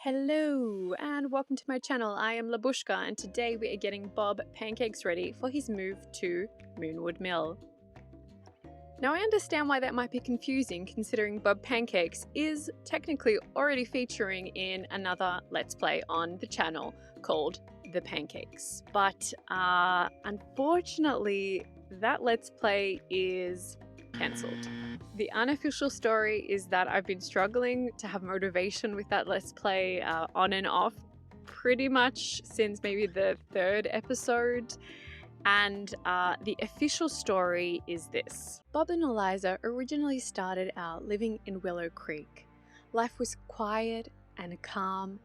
Hello and welcome to my channel. I am Labushka and today we are getting Bob Pancakes ready for his move to Moonwood Mill. Now I understand why that might be confusing considering Bob Pancakes is technically already featuring in another Let's Play on the channel called The Pancakes. But unfortunately that Let's Play is cancelled. The unofficial story is that I've been struggling to have motivation with that Let's Play on and off pretty much since maybe the third episode. And the official story is this. Bob and Eliza originally started out living in Willow Creek. Life was quiet and calm,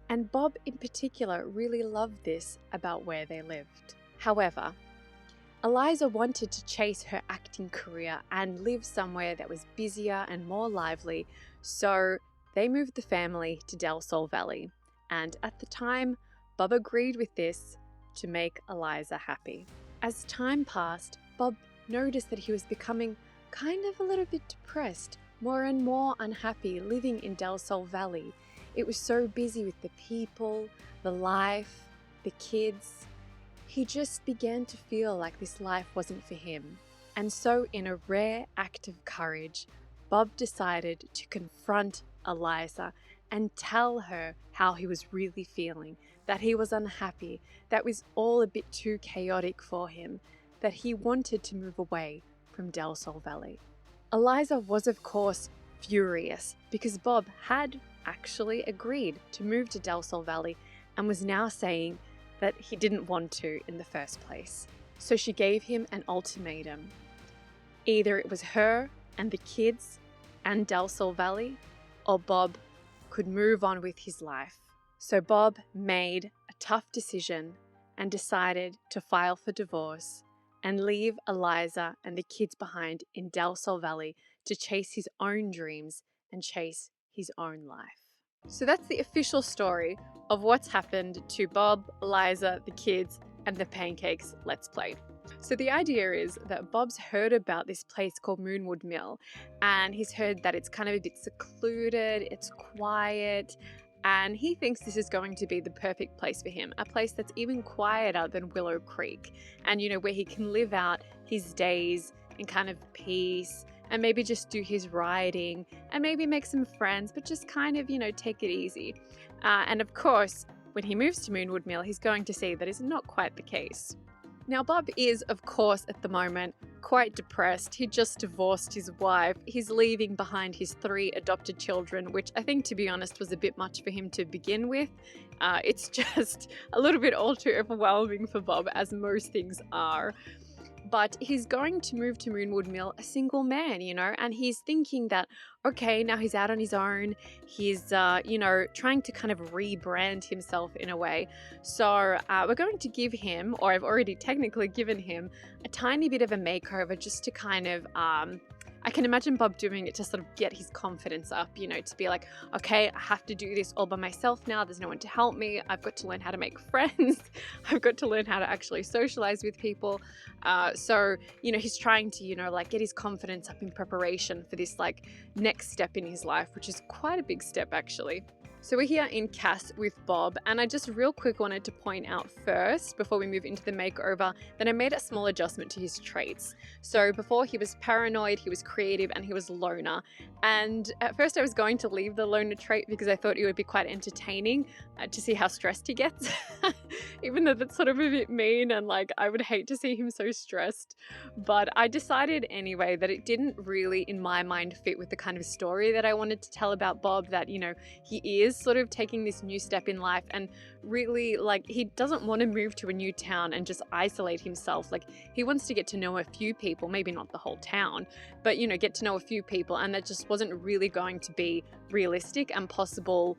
and Bob in particular really loved this about where they lived. However, Eliza wanted to chase her acting career and live somewhere that was busier and more lively, so they moved the family to Del Sol Valley. And at the time, Bob agreed with this to make Eliza happy. As time passed, Bob noticed that he was becoming kind of a little bit depressed, more and more unhappy living in Del Sol Valley. It was so busy with the people, the life, the kids. He just began to feel like this life wasn't for him. And so in a rare act of courage, Bob decided to confront Eliza and tell her how he was really feeling, that he was unhappy, that was all a bit too chaotic for him, that he wanted to move away from Del Sol Valley. Eliza was of course furious because Bob had actually agreed to move to Del Sol Valley and was now saying that he didn't want to in the first place. So she gave him an ultimatum. Either it was her and the kids and Del Sol Valley, or Bob could move on with his life. So Bob made a tough decision and decided to file for divorce and leave Eliza and the kids behind in Del Sol Valley to chase his own dreams and chase his own life. So that's the official story of what's happened to Bob, Eliza, the kids, and the Pancakes Let's Play. So the idea is that Bob's heard about this place called Moonwood Mill, and he's heard that it's kind of a bit secluded, it's quiet, and he thinks this is going to be the perfect place for him, a place that's even quieter than Willow Creek, and where he can live out his days in kind of peace, and maybe just do his writing and maybe make some friends, but just kind of, take it easy. And of course, when he moves to Moonwood Mill, he's going to see that is not quite the case. Now, Bob is, of course, at the moment, quite depressed. He just divorced his wife. He's leaving behind his 3 adopted children, which I think, to be honest, was a bit much for him to begin with. It's just a little bit all too overwhelming for Bob, as most things are. But he's going to move to Moonwood Mill a single man, and he's thinking that, okay, now he's out on his own. He's, trying to kind of rebrand himself in a way. So we're going to give him, or I've already technically given him, a tiny bit of a makeover just to kind of, I can imagine Bob doing it to sort of get his confidence up, to be like, okay, I have to do this all by myself now. There's no one to help me. I've got to learn how to make friends. I've got to learn how to actually socialize with people. So, he's trying to, get his confidence up in preparation for this, next step in his life, which is quite a big step, actually. So we're here in Cass with Bob, and I just real quick wanted to point out first, before we move into the makeover, that I made a small adjustment to his traits. So before he was paranoid, he was creative, and he was loner. And at first I was going to leave the loner trait because I thought it would be quite entertaining to see how stressed he gets, even though that's sort of a bit mean and I would hate to see him so stressed. But I decided anyway that it didn't really, in my mind, fit with the kind of story that I wanted to tell about Bob, that, he is sort of taking this new step in life and really he doesn't want to move to a new town and just isolate himself. He wants to get to know a few people, maybe not the whole town, but get to know a few people, and that just wasn't really going to be realistic and possible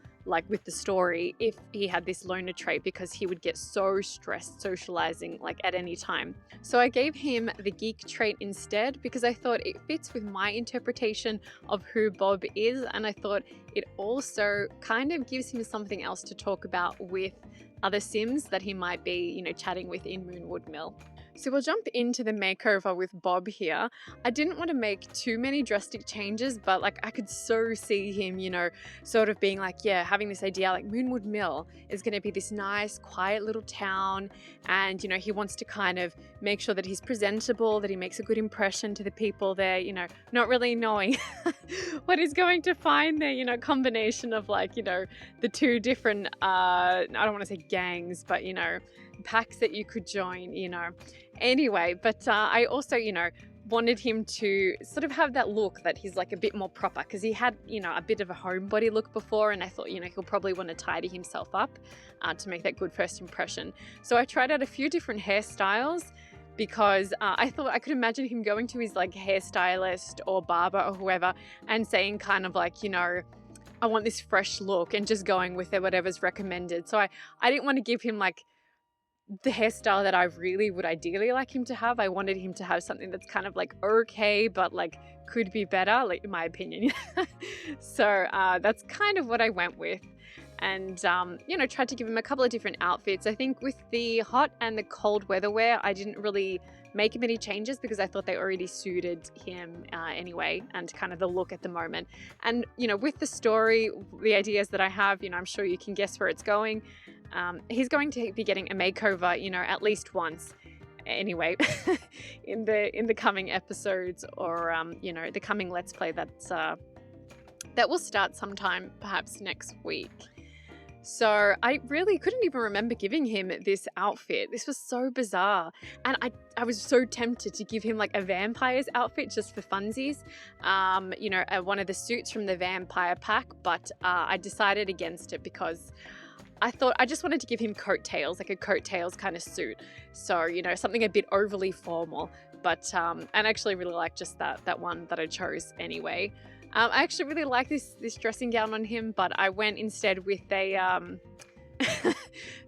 with the story if he had this loner trait, because he would get so stressed socializing at any time. So I gave him the geek trait instead because I thought it fits with my interpretation of who Bob is, and I thought it also kind of gives him something else to talk about with other Sims that he might be, chatting with in Moonwood Mill. So we'll jump into the makeover with Bob here. I didn't want to make too many drastic changes, but like I could so see him, sort of being like, yeah, having this idea like Moonwood Mill is going to be this nice, quiet little town. And, he wants to kind of make sure that he's presentable, that he makes a good impression to the people there, not really knowing what he's going to find there, combination of like, the two different, I don't want to say gangs, but, packs that you could join, Anyway, but I also, wanted him to sort of have that look that he's like a bit more proper, because he had, a bit of a homebody look before, and I thought, he'll probably want to tidy himself up to make that good first impression. So I tried out a few different hairstyles because I thought I could imagine him going to his like hairstylist or barber or whoever and saying kind of like, I want this fresh look, and just going with it, whatever's recommended. So I didn't want to give him like the hairstyle that I really would ideally like him to have. I wanted him to have something that's kind of like okay, but like could be better, like in my opinion. So that's kind of what I went with. And, tried to give him a couple of different outfits. I think with the hot and the cold weather wear, I didn't really make many changes because I thought they already suited him anyway, and kind of the look at the moment. And, with the story, the ideas that I have, I'm sure you can guess where it's going. He's going to be getting a makeover, at least once anyway, in the coming episodes, or, the coming Let's Play that will start sometime perhaps next week. So I really couldn't even remember giving him this outfit. This was so bizarre. And I was so tempted to give him like a vampire's outfit just for funsies, one of the suits from the vampire pack, but I decided against it because I thought I just wanted to give him coattails, like a coattails kind of suit. So, something a bit overly formal, but, and I actually really like just that one that I chose anyway. I actually really like this dressing gown on him, but I went instead with a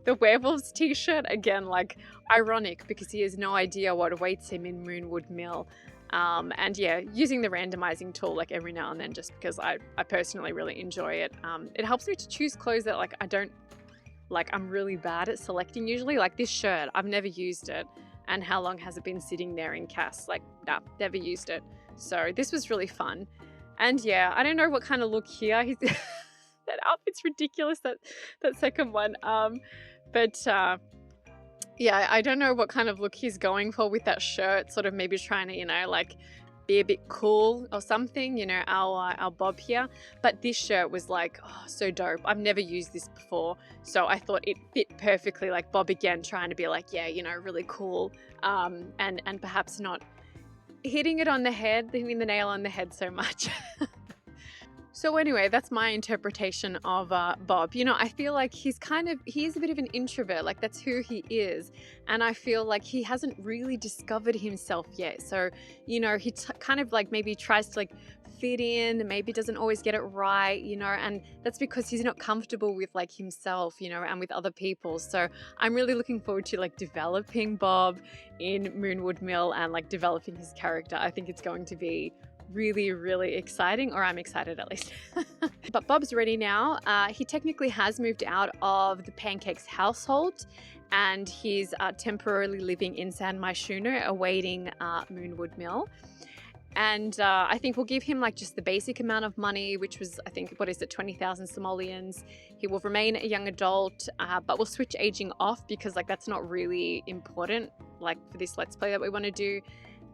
the Werewolves t-shirt. Again, like ironic because he has no idea what awaits him in Moonwood Mill. And yeah, using the randomizing tool like every now and then, just because I personally really enjoy it. It helps me to choose clothes that like I don't, like I'm really bad at selecting usually. Like this shirt, I've never used it. And how long has it been sitting there in cast? Like, nah, never used it. So this was really fun. And yeah, I don't know what kind of look here. That outfit's ridiculous, that second one. Yeah, I don't know what kind of look he's going for with that shirt, sort of maybe trying to, like be a bit cool or something, our Bob here. But this shirt was like, oh, so dope. I've never used this before. So I thought it fit perfectly, like Bob again, trying to be like, yeah, really cool. And perhaps not hitting the nail on the head so much. So anyway, that's my interpretation of Bob. I feel like he is a bit of an introvert, like that's who he is. And I feel like he hasn't really discovered himself yet. So, he kind of like maybe tries to like fit in, maybe doesn't always get it right, and that's because he's not comfortable with like himself, and with other people. So I'm really looking forward to like developing Bob in Moonwood Mill and like developing his character. I think it's going to be really, really exciting, or I'm excited at least. But Bob's ready now. He technically has moved out of the Pancakes household, and he's temporarily living in San Myshuno awaiting Moonwood Mill. And I think we'll give him like just the basic amount of money, which was, I think, 20,000 simoleons. He will remain a young adult, but we'll switch aging off because like that's not really important, like for this Let's Play that we want to do.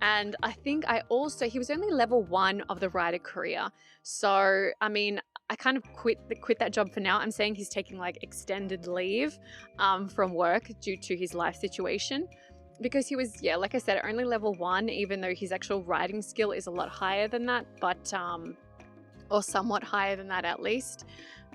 And I think he was only level 1 of the writer career. So, I mean, I kind of quit that job for now. I'm saying he's taking like extended leave from work due to his life situation. Because he was, yeah, like I said, only level 1, even though his actual writing skill is a lot higher than that, but, or somewhat higher than that at least.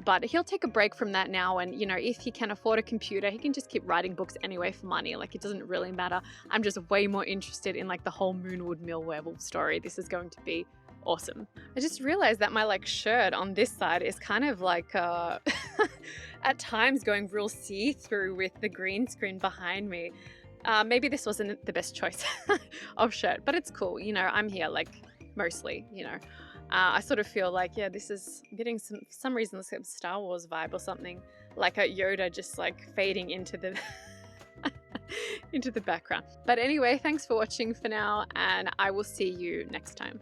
But he'll take a break from that now, and, if he can afford a computer, he can just keep writing books anyway for money. Like, it doesn't really matter. I'm just way more interested in, like, the whole Moonwood Mill werewolf story. This is going to be awesome. I just realized that my, like, shirt on this side is kind of, like, at times going real see-through with the green screen behind me. Maybe this wasn't the best choice of shirt, but it's cool. I'm here, like, mostly, I sort of feel like, yeah, this is getting for some reason, this Star Wars vibe or something, like a Yoda just like fading into the into the background. But anyway, thanks for watching for now, and I will see you next time.